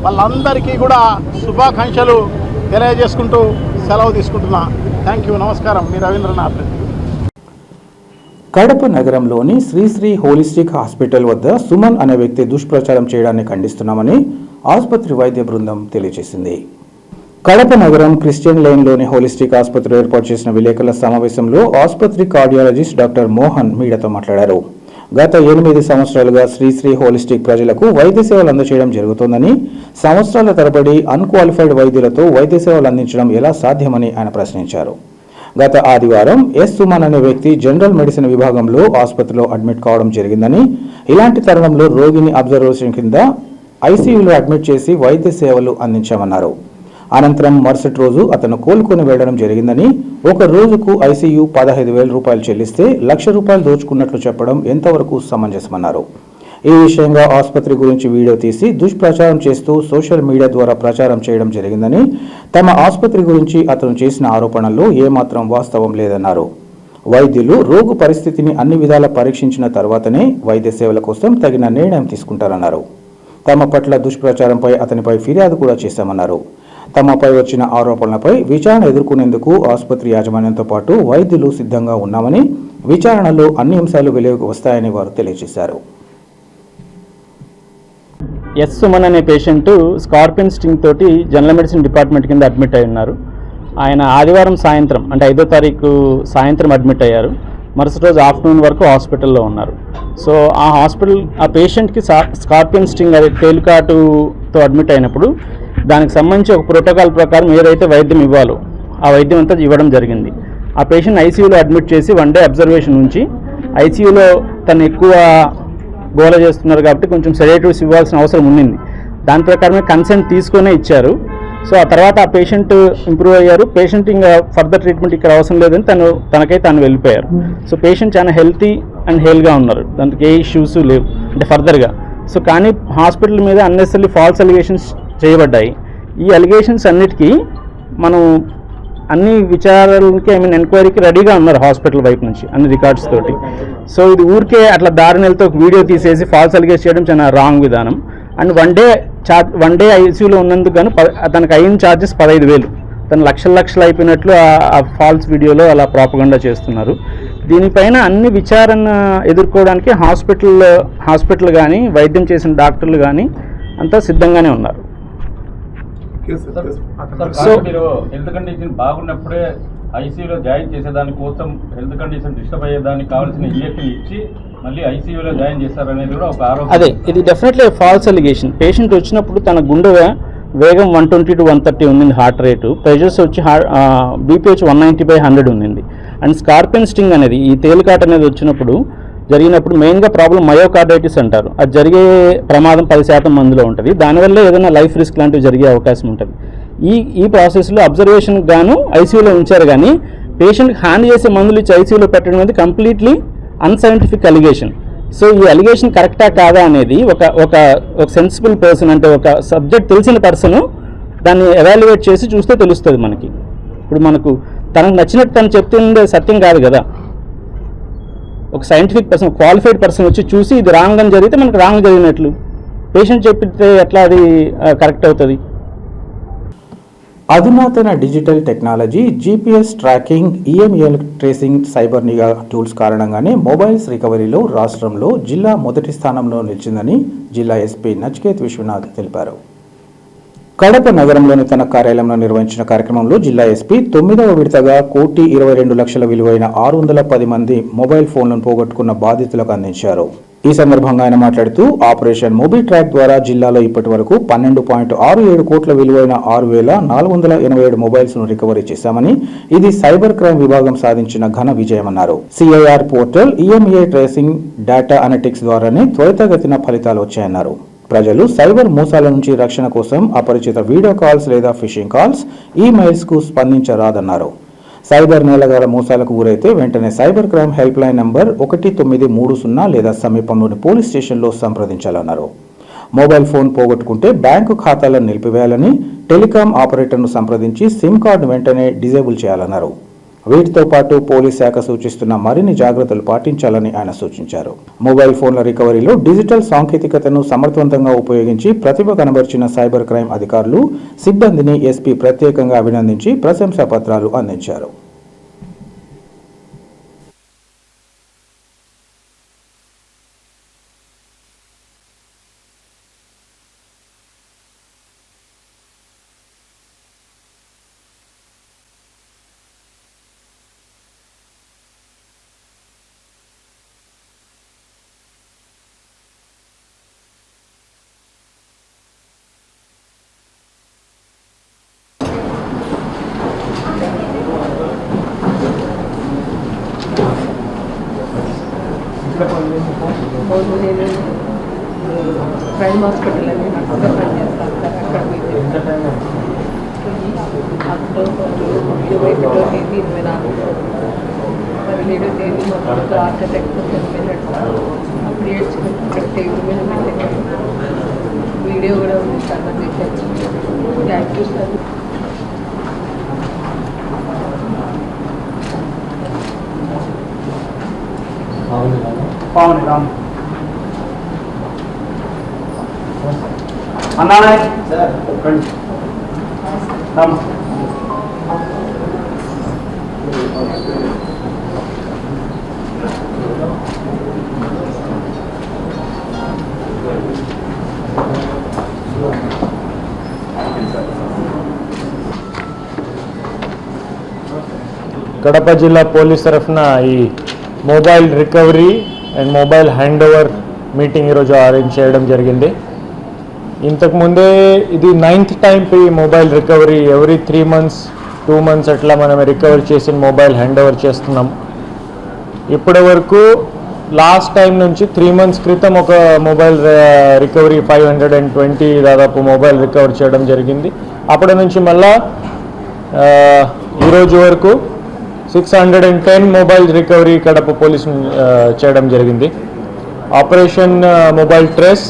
I: వాళ్ళందరికీ కూడా శుభాకాంక్షలు తెలియజేసుకుంటూ సెలవు తీసుకుంటున్నా. Thank you. నమస్కారం. మీ రవీంద్రనాథ్.
A: కడప నగరంలోని శ్రీశ్రీ హోలిస్టిక్ హాస్పిటల్ వద్ద సుమన్ అనే వ్యక్తి దుష్ప్రచారం చేయడాన్ని ఖండిస్తున్నామని ఆసుపత్రి వైద్య బృందం తెలియజేసింది. కడప నగరం క్రిస్టియన్ లైన్లోని హోలిస్టిక్ ఆసుపత్రిలో ఏర్పాటు చేసిన విలేకరుల సమావేశంలో ఆసుపత్రి కార్డియాలజిస్ట్ డాక్టర్ మోహన్ మీడియాతో మాట్లాడారు. గత 8 సంవత్సరాలుగా శ్రీశ్రీ హోలిస్టిక్ ప్రజలకు వైద్య సేవలు అందజేయడం జరుగుతోందని, సంవత్సరాల తరబడి అన్క్వాలిఫైడ్ వైద్యులతో వైద్య సేవలు అందించడం ఎలా సాధ్యమని ఆయన ప్రశ్నించారు. గత ఆదివారం సుమన్ అనే వ్యక్తి జనరల్ మెడిసిన్ విభాగంలో ఆసుపత్రిలో అడ్మిట్ కావడం జరిగిందని, ఇలాంటి తరుణంలో రోగిని అబ్జర్వేషన్ కింద ఐసీయూలో అడ్మిట్ చేసి వైద్య సేవలు అందించామన్నారు. అనంతరం మరుసటి రోజు అతను కోలుకొని వెళ్లడం జరిగిందని, ఒక రోజుకు ఐసీయూ 15,000 రూపాయలు చెల్లిస్తే ₹1,00,000 దోచుకున్నట్లు చెప్పడం ఎంతవరకు సమంజసమన్నారు. ఈ విషయంగా ఆసుపత్రి గురించి వీడియో తీసి దుష్ప్రచారం చేస్తూ సోషల్ మీడియా ద్వారా ప్రచారం చేయడం జరిగిందని, తమ ఆసుపత్రి గురించి అతను చేసిన ఆరోపణల్లో ఏమాత్రం వాస్తవం లేదన్నారు. వైద్యులు రోగు పరిస్థితిని అన్ని విధాలా పరీక్షించిన తర్వాతనే వైద్య సేవల కోసం తగిన నిర్ణయం తీసుకుంటారన్నారు. తమ పట్ల దుష్ప్రచారంపై అతనిపై ఫిర్యాదు కూడా చేశామన్నారు. తమపై వచ్చిన ఆరోపణలపై విచారణ ఎదుర్కొనేందుకు ఆసుపత్రి యాజమాన్యంతో పాటు వైద్యులు సిద్ధంగా ఉన్నామని, విచారణలో అన్ని అంశాలు వెలుగుకు వస్తాయని వారు తెలియజేశారు.
J: సుమన్ అనే పేషెంట్ స్కార్పియన్ స్టింగ్ తోటి జనరల్ మెడిసిన్ డిపార్ట్మెంట్ కింద అడ్మిట్ అయి ఉన్నారు. ఆయన ఆదివారం సాయంత్రం అంటే 5వ తారీఖు సాయంత్రం అడ్మిట్ అయ్యారు. మరుసటి రోజు ఆఫ్టర్నూన్ వరకు హాస్పిటల్లో ఉన్నారు. సో ఆ పేషెంట్కి స్కార్పియన్ స్టింగ్ అదే తేలుకాటుతో అడ్మిట్ అయినప్పుడు దానికి సంబంధించి ఒక ప్రోటోకాల్ ప్రకారం ఏదైతే వైద్యం ఇవ్వాలో ఆ వైద్యం అంతా ఇవ్వడం జరిగింది. ఆ పేషెంట్ ఐసీయూలో అడ్మిట్ చేసి 1 డే అబ్జర్వేషన్ ఉంచి ఐసీయూలో తను ఎక్కువ గోల చేస్తున్నారు కాబట్టి కొంచెం సెడేటివ్స్ ఇవ్వాల్సిన అవసరం ఉండింది. దాని ప్రకారమే కన్సెంట్ తీసుకునే ఇచ్చారు. సో ఆ తర్వాత ఆ పేషెంట్ ఇంప్రూవ్ అయ్యారు. పేషెంట్ ఇంకా ఫర్దర్ ట్రీట్మెంట్ ఇక్కడ అవసరం లేదని తనకైతే వెళ్ళిపోయారు. సో పేషెంట్ చాలా హెల్తీ అండ్ హెల్గా ఉన్నారు, దానికి ఏ ఇష్యూస్ లేవు అంటే ఫర్దర్గా. సో కానీ హాస్పిటల్ మీద అన్నెసరీ ఫాల్స్ అలిగేషన్స్ చేయబడ్డాయి. ఈ అలిగేషన్స్ అన్నిటికీ మనం అన్ని విచారాలకి ఎంక్వైరీకి రెడీగా ఉన్నారు హాస్పిటల్ వైపు నుంచి అన్ని రికార్డ్స్ తోటి. సో ఇది ఊరికే అట్లా దారినెలతో ఒక వీడియో తీసేసి ఫాల్స్ అలిగేట్ చేయడం చాలా రాంగ్ విధానం. అండ్ వన్ డే ఐసీయూలో ఉన్నందుకు గాను తనకు అయిన ఛార్జెస్ 15,000. తను లక్షలు అయిపోయినట్లు ఆ ఫాల్స్ వీడియోలో అలా ప్రాపగండా చేస్తున్నారు. దీనిపైన అన్ని విచారణ ఎదుర్కోవడానికి హాస్పిటల్ కానీ వైద్యం చేసిన డాక్టర్లు కానీ అంతా సిద్ధంగానే ఉన్నారు.
K: సో మీరు హెల్త్ కండిషన్ బాగున్నప్పుడే ఐసీయూలో జాయిన్ చేసేదాని కోసం హెల్త్ కండిషన్ డిస్టర్బ్ అయ్యేదానికి కావాల్సిన ఇంజెక్షన్ ఇచ్చి మళ్ళీ ఐసీయూలో జాయిన్ చేస్తారనేది కూడా ఒక ఆరోపణ.
J: అదే ఇది డెఫినెట్లీ ఫాల్స్ అలిగేషన్. పేషెంట్ వచ్చినప్పుడు తన గుండె వేగం 120 to 130 ఉండింది, హార్ట్ రేటు, ప్రెషర్స్ వచ్చి బీపీ వచ్చి 190/100 ఉండింది. అండ్ స్కార్పియన్ స్టింగ్ అనేది ఈ తేలికాట అనేది వచ్చినప్పుడు జరిగినప్పుడు మెయిన్గా ప్రాబ్లం మయోకార్డైటిస్ అంటారు. అది జరిగే ప్రమాదం 10% మందిలో ఉంటుంది. దానివల్ల ఏదైనా లైఫ్ రిస్క్ లాంటివి జరిగే అవకాశం ఉంటుంది. ఈ ప్రాసెస్లో అబ్జర్వేషన్ గాను ఐసీయూలో ఉంచారు, కానీ పేషెంట్కి హ్యాండ్ చేసే మందులు ఇచ్చి ఐసీయూలో పెట్టడం అనేది కంప్లీట్లీ అన్సైంటిఫిక్ అలిగేషన్. సో ఈ అలిగేషన్ కరెక్టా కాదా అనేది ఒక సెన్సిబుల్ పర్సన్, అంటే ఒక సబ్జెక్ట్ తెలిసిన పర్సన్ దాన్ని ఎవాల్యుయేట్ చేసి చూస్తే తెలుస్తుంది మనకి. ఇప్పుడు మనకు తనకు నచ్చినట్టు తను చెప్తుండే సత్యం కాదు కదా. ఒక సైంటిఫిక్ పర్సన్, క్వాలిఫైడ్ పర్సన్ వచ్చి చూసి ఇది రాంగ్ అని జరిగితే మనకు రాంగ్ జరిగినట్లు. పేషెంట్ చెప్పితే ఎట్లా అది కరెక్ట్ అవుతుంది?
A: అధునాతన digital technology, GPS tracking, IMEI tracing, cyber నిఘా టూల్స్ కారణంగానే మొబైల్స్ రికవరీలో రాష్ట్రంలో జిల్లా మొదటి స్థానంలో నిలిచిందని జిల్లా ఎస్పీ నచికేత్ విశ్వనాథ్ తెలిపారు. కడప నగరంలోని తన కార్యాలయంలో నిర్వహించిన కార్యక్రమంలో జిల్లా ఎస్పీ 9వ విడతగా 1,22,00,000 విలువైన 610 మంది మొబైల్ ఫోన్లను పోగొట్టుకున్న బాధితులకు అందించారు. ఈ సందర్భంగా ఆయన మాట్లాడుతూ ఆపరేషన్ మొబీ ట్రాక్ ద్వారా జిల్లాలో ఇప్పటి వరకు 12.67 కోట్ల విలువైన 6,487 మొబైల్స్ ను రికవరీ చేశామని, ఇది సైబర్ క్రైమ్ విభాగం సాధించిన ఘన విజయమన్నారు. CEIR portal, IMEI tracing, data analytics ద్వారానే త్వరితగతిన ఫలితాలు వచ్చాయన్నారు. ప్రజలు సైబర్ మోసాల నుంచి రక్షణ కోసం అపరిచిత వీడియో కాల్స్ లేదా ఫిషింగ్ కాల్స్, ఈమెయిల్స్ కు స్పందించరాదన్నారు. సైబర్ నేలగాల మోసాలకు గురైతే వెంటనే cyber crime help line number 1930 లేదా సమీపంలోని పోలీస్ స్టేషన్లో సంప్రదించాలన్నారు. మొబైల్ ఫోన్ పోగొట్టుకుంటే బ్యాంకు ఖాతాలను నిలిపివేయాలని, టెలికాం ఆపరేటర్ను సంప్రదించి సిమ్ కార్డు వెంటనే డిజేబుల్ చేయాలన్నారు. వీటితో పాటు పోలీస్ శాఖ సూచిస్తున్న మరిన్ని జాగ్రత్తలు పాటించాలని ఆయన సూచించారు. మొబైల్ ఫోన్ల రికవరీలో డిజిటల్ సాంకేతికతను సమర్థవంతంగా ఉపయోగించి ప్రతిభ కనబర్చిన సైబర్ క్రైమ్ అధికారులు, సిబ్బందిని ఎస్పీ ప్రత్యేకంగా అభినందించి ప్రశంసా పత్రాలు అందించారు.
F: ప్రైమ్ హాస్పిటల్ అని అక్కడ పనిచేస్తాను సార్. అక్కడ అక్టోబర్ 21 తేదీ 24 17వ తేదీ మొత్తం ఆర్కిటెక్ట్ చనిపోయినట్టు అప్పుడు ఏడ్చుకుంటూ ఇక్కడ టేబుల్ మీద పెట్టాను. వీడియో కూడా ఉంది సార్ నా దగ్గర. Thank you sir.
H: అన్నా
L: కడప జిల్లా పోలీస్ తరఫున ఈ mobile recovery and mobile hand over meeting ఈరోజు అరేంజ్ చేయడం జరిగింది. ఇంతకుముందే ఇది 9th టైం ఈ mobile recovery. Every 3 months 2 months అట్లా మనం రికవర్ చేసిన మొబైల్ హ్యాండ్ ఓవర్ చేస్తున్నాం. ఇప్పటి వరకు లాస్ట్ టైం నుంచి 3 months క్రితం ఒక మొబైల్ రికవరీ 520 దాదాపు మొబైల్ రికవర్ చేయడం జరిగింది. అప్పటి నుంచి మళ్ళా ఈరోజు వరకు 610 మొబైల్ రికవరీ కడప పోలీసు చేయడం జరిగింది. ఆపరేషన్ మొబైల్ ట్రేస్,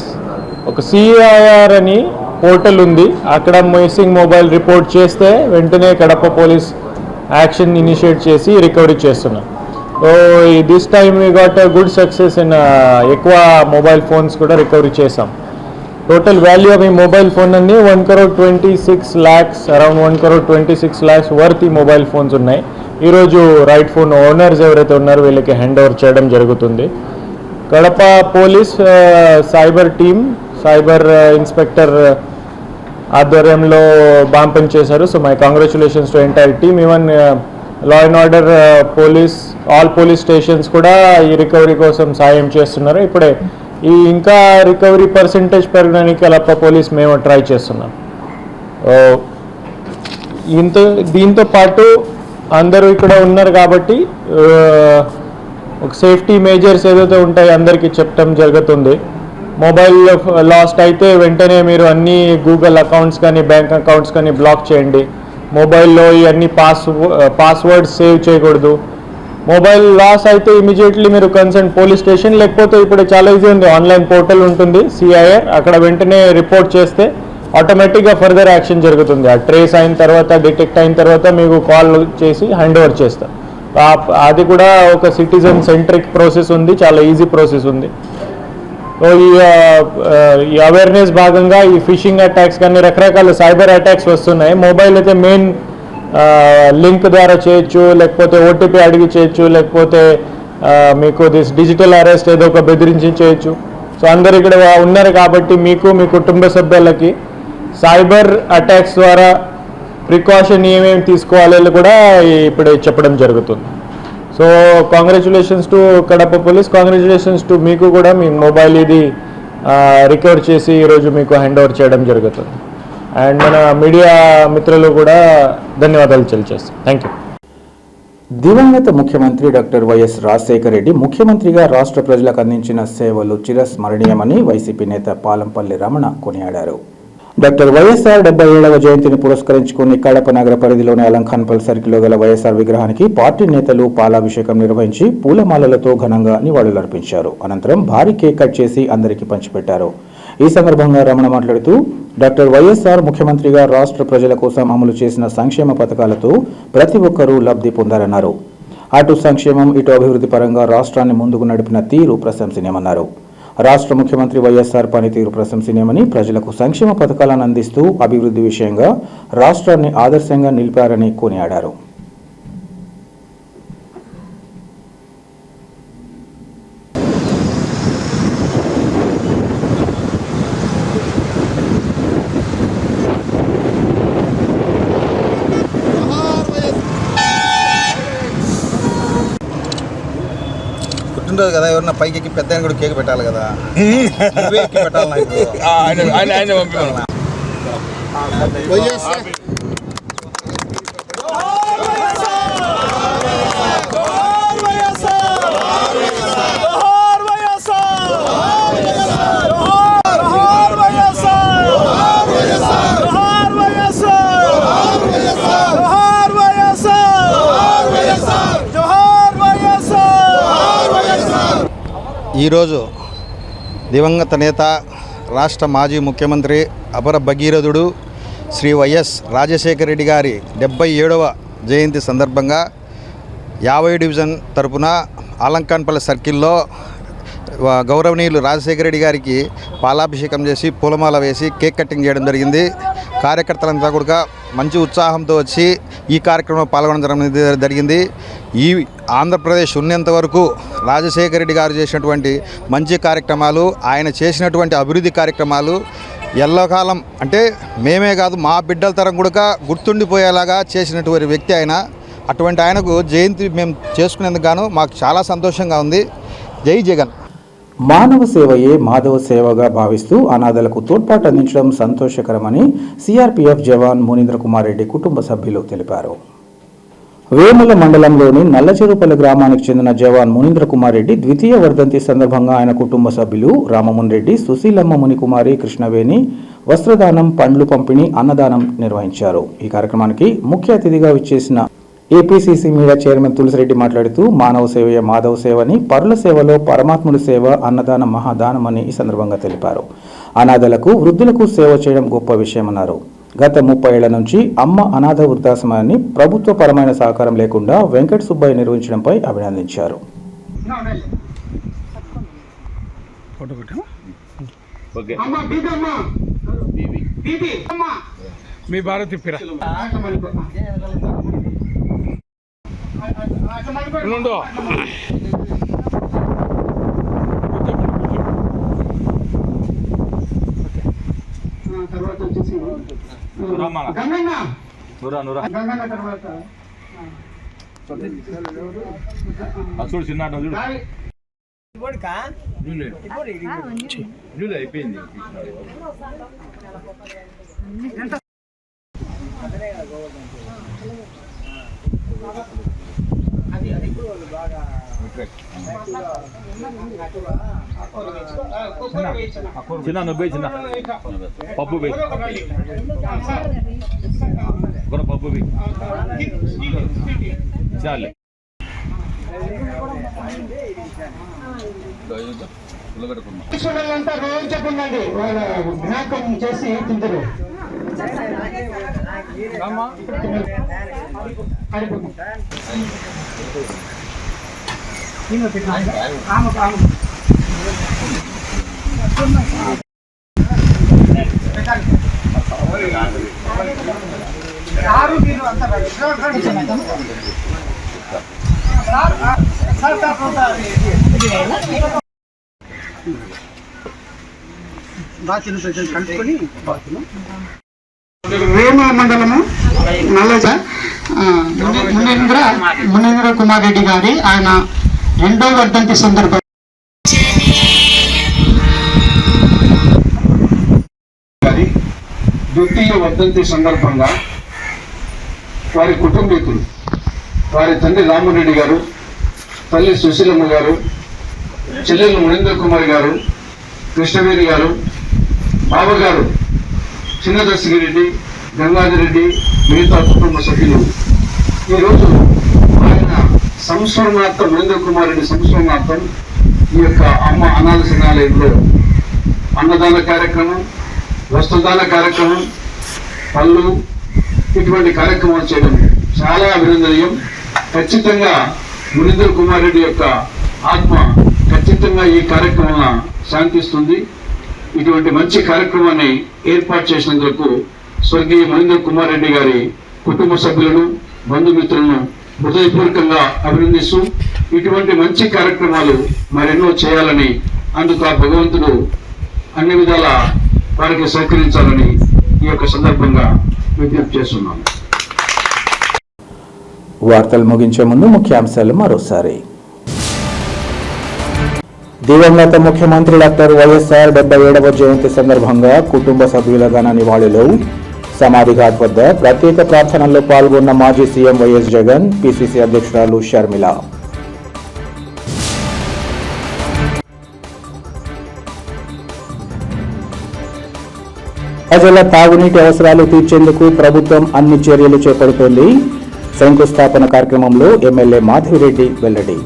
L: ఒక సిఐఆర్ అని పోర్టల్ ఉంది, అక్కడ మిస్సింగ్ మొబైల్ రిపోర్ట్ చేస్తే వెంటనే కడప పోలీస్ యాక్షన్ ఇనిషియేట్ చేసి రికవరీ చేస్తున్నాం. So this time we got good success in ఎక్కువ మొబైల్ ఫోన్స్ కూడా రికవరీ చేసాం. టోటల్ వాల్యూ ఆఫ్ ఈ మొబైల్ ఫోన్ అన్ని 1,26 lakhs, అరౌండ్ 1,26 lakhs వర్త్ ఈ మొబైల్ ఫోన్స్ ఉన్నాయి. ఈరోజు రైట్ ఫోన్ ఓనర్స్ ఎవరైతే ఉన్నారో వీళ్ళకి హ్యాండ్ ఓవర్ చేయడం జరుగుతుంది. Kadapa police cyber team, cyber inspector ఆధ్వర్యంలో బాగా పనిచేశారు. So my congratulations to entire team. Even law and order police, all police stations కూడా ఈ రికవరీ కోసం సాయం చేస్తున్నారు. ఇప్పుడే ఈ ఇంకా రికవరీ పర్సెంటేజ్ పెరగడానికి కడప పోలీస్ మేము ట్రై చేస్తున్నాం. దీంతో పాటు అందరూ ఇక్కడ ఉన్నారు కాబట్టి ఒక సేఫ్టీ మేజర్స్ ఏదైతే ఉంటాయో అందరికీ చెప్పడం జరుగుతుంది. మొబైల్ లాస్ట్ అయితే వెంటనే మీరు అన్ని గూగుల్ అకౌంట్స్ కానీ బ్యాంక్ అకౌంట్స్ కానీ బ్లాక్ చేయండి. మొబైల్లో ఇవన్నీ పాస్వర్డ్స్ సేవ్ చేయకూడదు. మొబైల్ లాస్ అయితే ఇమీడియట్లీ మీరు కన్సర్న్ పోలీస్ స్టేషన్, లేకపోతే ఇప్పుడు చాలా ఈజీ ఉంది, ఆన్లైన్ పోర్టల్ ఉంటుంది సిఐఆర్, అక్కడ వెంటనే రిపోర్ట్ చేస్తే ఆటోమేటిక్గా ఫర్దర్ యాక్షన్ జరుగుతుంది. ఆ ట్రేస్ అయిన తర్వాత, డిటెక్ట్ అయిన తర్వాత మీకు కాల్ చేసి హ్యాండ్ ఓవర్ చేస్తారు. అది కూడా ఒక సిటిజన్ సెంట్రిక్ ప్రాసెస్ ఉంది, చాలా ఈజీ ప్రాసెస్ ఉంది. సో ఈ అవేర్నెస్ భాగంగా ఈ ఫిషింగ్ అటాక్స్ కానీ రకరకాల సైబర్ అటాక్స్ వస్తున్నాయి. మొబైల్ అయితే మెయిన్ లింక్ ద్వారా చేయొచ్చు, లేకపోతే ఓటీపీ అడిగి చేయొచ్చు, లేకపోతే మీకు డిజిటల్ అరెస్ట్ ఏదో ఒక బెదిరించి చేయొచ్చు. సో అందరు ఇక్కడ ఉన్నారు కాబట్టి మీకు, మీ కుటుంబ సభ్యులకి సైబర్ అటాక్స్ ద్వారా ప్రికాషన్ ఏమేమి తీసుకోవాలి కూడా ఇప్పుడు చెప్పడం జరుగుతుంది. So congratulations to Kadapa police, congratulations to మీకు కూడా. మీ మొబైల్ ఇది రికవర్ చేసి ఈరోజు మీకు హ్యాండ్ ఓవర్ చేయడం జరుగుతుంది. అండ్ మన మీడియా మిత్రులు కూడా ధన్యవాదాలు తెలియజేస్తాం. Thank you.
A: దివంగత ముఖ్యమంత్రి డాక్టర్ వైఎస్ రాజశేఖర రెడ్డి ముఖ్యమంత్రిగా రాష్ట్ర ప్రజలకు అందించిన సేవలు చిరస్మరణీయమని వైసీపీ నేత పాలంపల్లి రమణ కొనియాడారు. డాక్టర్ వైఎస్ఆర్ 77వ జయంతిని పురస్కరించుకుని కడప నగర పరిధిలోని అలంఖాన్పల్ సర్కిల్లో గల వైఎస్ఆర్ విగ్రహానికి పార్టీ నేతలు పాలాభిషేకం నిర్వహించి పూలమాలలతో ఘనంగా నివాళులర్పించారు. అనంతరం భారీ కేక్ కట్ చేసి అందరికీ పంచిపెట్టారు. ఈ సందర్భంగా రమణ మాట్లాడుతూ డాక్టర్ వైఎస్ఆర్ ముఖ్యమంత్రిగా రాష్ట్ర ప్రజల కోసం అమలు చేసిన సంక్షేమ పథకాలతో ప్రతి ఒక్కరూ లబ్ధి పొందారన్నారు. అటు సంక్షేమం, ఇటు అభివృద్ధి పరంగా రాష్ట్రాన్ని ముందుకు నడిపిన తీరు ప్రశంసనీయమన్నారు. రాష్ట్ర ముఖ్యమంత్రి వైఎస్ఆర్ పనితీరు ప్రశంసనీయమని, ప్రజలకు సంక్షేమ పథకాలను అందిస్తూ అభివృద్ధి విషయంగా రాష్ట్రాన్ని ఆదర్శంగా నిలిపారని కొనియాడారు.
E: పుట్టినరోజు కదా, ఎవరన్నా పైకి ఎక్కి పెద్ద కూడా కేక్ పెట్టాలి కదా, నువ్వే ఎక్కి పెట్టాలి నాకు. ఈరోజు దివంగత నేత, రాష్ట్ర మాజీ ముఖ్యమంత్రి, అపర భగీరథుడు శ్రీ వైఎస్ రాజశేఖర రెడ్డి గారి 77వ జయంతి సందర్భంగా 50 డివిజన్ తరపున అలంకాన్పల్లి సర్కిల్లో గౌరవనీయులు రాజశేఖర రెడ్డి గారికి పాలాభిషేకం చేసి పూలమాల వేసి కేక్ కటింగ్ చేయడం జరిగింది. కార్యకర్తలంతా కూడా మంచి ఉత్సాహంతో వచ్చి ఈ కార్యక్రమంలో పాల్గొనడం జరిగింది. ఈ ఆంధ్రప్రదేశ్ ఉన్నంత వరకు రాజశేఖర రెడ్డి గారు చేసినటువంటి మంచి కార్యక్రమాలు, ఆయన చేసినటువంటి అభివృద్ధి కార్యక్రమాలు ఎల్లకాలం అంటే మేమే కాదు మా బిడ్డల తరం కూడా గుర్తుండిపోయేలాగా చేసినటువంటి వ్యక్తి ఆయన. అటువంటి ఆయనకు జయంతి మేము చేసుకునేందుకు గాను మాకు చాలా సంతోషంగా ఉంది. జై జగన్.
A: మానవ సేవయే మాధవ సేవగా భావిస్తూ అనాథలకు తోడ్పాటు అందించడం సంతోషకరమని సిఆర్పీఎఫ్ జవాన్ మునీంద్ర కుమార్ రెడ్డి కుటుంబ సభ్యులు తెలిపారు. వేముల మండలంలోని నల్లచెరుపల్లి గ్రామానికి చెందిన జవాన్ మునీంద్ర కుమార్ రెడ్డి ద్వితీయ వర్ధంతి సందర్భంగా ఆయన కుటుంబ సభ్యులు రామమున్ రెడ్డి, సుశీలమ్మ మునికుమారి, కృష్ణవేణి, వస్త్రదానం, పండ్లు పంపిణీ, అన్నదానం నిర్వహించారు. ఈ కార్యక్రమానికి ముఖ్య అతిథిగా విచ్చేసిన ఏపీసీసీ మీడియా చైర్మన్ తులసిరెడ్డి మాట్లాడుతూ మానవ సేవయే మాధవ సేవని, పరుల సేవలో పరమాత్ముడి సేవ, అన్నదానం మహాదానమని ఈ సందర్భంగా తెలిపారు. అనాథలకు, వృద్ధులకు సేవ చేయడం గొప్ప విషయమన్నారు. గత 30 ఏళ్ల నుంచి అమ్మ అనాథ వృద్ధాశ్రమాన్ని ప్రభుత్వపరమైన సహకారం లేకుండా వెంకట సుబ్బయ్య నిర్వహించడంపై అభినందించారు.
I: మీ భారతి పిర
M: తర్వాత వచ్చేసి గంగన్న తర్వాత
K: చూడు చిన్న చూడు అయిపోయింది. చిన్న నువ్వే చిన్న పప్పు బే పప్పు బే చాలే
M: అంతా రోజు చెప్పండి, వాళ్ళ జ్ఞాపకం చేసి తింటారు. వేమ మండలము నల్లజ మునేంద్ర కుమార్ రెడ్డి గారి ఆయన 2వ వర్ధంతి సందర్భంగా ద్వితీయ వర్ధంతి సందర్భంగా వారి కుటుంబీకులు, వారి తండ్రి రామరెడ్డి గారు, తల్లి సుశీలమ్మ గారు, చెల్లెలు మునేంద్ర కుమార్ గారు, కృష్ణవేణి గారు, బావగారు చిన్నదర్శగిరెడ్డి, గంగాధరెడ్డి, మిగతా కుటుంబ సభ్యులు ఈరోజు ఆయన సంస్మరణార్థం, మునేంద్ర కుమార్ రెడ్డి సంస్మరణార్థం ఈ యొక్క అమ్మ అనాథ శరణాలయంలో అన్నదాన కార్యక్రమం, వస్త్రదాన కార్యక్రమం, పళ్ళు ఇటువంటి కార్యక్రమాలు చేయడం చాలా అభినందనీయం. ఖచ్చితంగా మునేంద్ర కుమార్ రెడ్డి యొక్క ఆత్మ ఖచ్చితంగా ఈ కార్యక్రమం శాంతిస్తుంది. ఇటువంటి మంచి కార్యక్రమాన్ని ఏర్పాటు చేసినందుకు స్వర్గీయ మునేంద్ర కుమార్ రెడ్డి గారి కుటుంబ సభ్యులను, బంధుమిత్రులను హృదయపూర్వకంగా అభినందిస్తూ ఇటువంటి మంచి కార్యక్రమాలు మరెన్నో చేయాలని, అందుకు ఆ భగవంతుడు అన్ని విధాల వారికి సహకరించాలని ఈ యొక్క సందర్భంగా విజ్ఞప్తి చేస్తున్నాను.
A: వార్తలు ముగించే ముందు ముఖ్యాంశాలు మరోసారి. దివంగత ముఖ్యమంత్రి డాక్టర్ వైఎస్ఆర్ 77వ జయంతి సందర్భంగా కుటుంబ సభ్యుల ఘన నివాళులు. సమాధి ఘాట్ వద్ద ప్రత్యేక ప్రార్థనల్లో పాల్గొన్న మాజీ సీఎం వైఎస్ జగన్, పీసీసీ అధ్యక్షురాలు షర్మిల. ప్రజల తాగునీటి అవసరాలు తీర్చేందుకు ప్రభుత్వం అన్ని చర్యలు చేపడుతోంది. శంకుస్థాపన కార్యక్రమంలో ఎమ్మెల్యే మాధవిరెడ్డి వెల్లడి.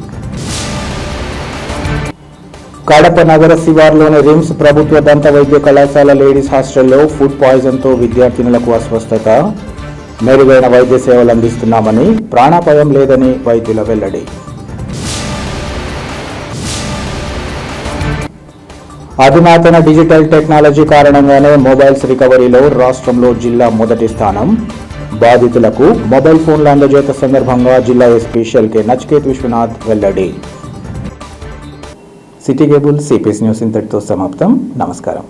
A: కడప నగర శివార్లోని రిమ్స్ ప్రభుత్వ దంత వైద్య కళాశాల లేడీస్ హాస్టల్లో ఫుడ్ పాయిజన్తో విద్యార్థినులకు అస్వస్థత. మెరుగైన వైద్య సేవలు అందిస్తున్నామని, ప్రాణాపాయం లేదని వైద్యుల వెల్లడి. అధునాతన డిజిటల్ టెక్నాలజీ కారణంగానే మొబైల్స్ రికవరీలో రాష్ట్రంలో జిల్లా మొదటి స్థానం. బాధితులకు మొబైల్ ఫోన్ల అందజేత సందర్భంగా జిల్లా ఎస్పీ షెల్కే నచికేత్ విశ్వనాథ్ వెల్లడి. సిటీ కేబుల్ సిపిఎస్ న్యూస్ ఇంతటితో సమాప్తం. నమస్కారం.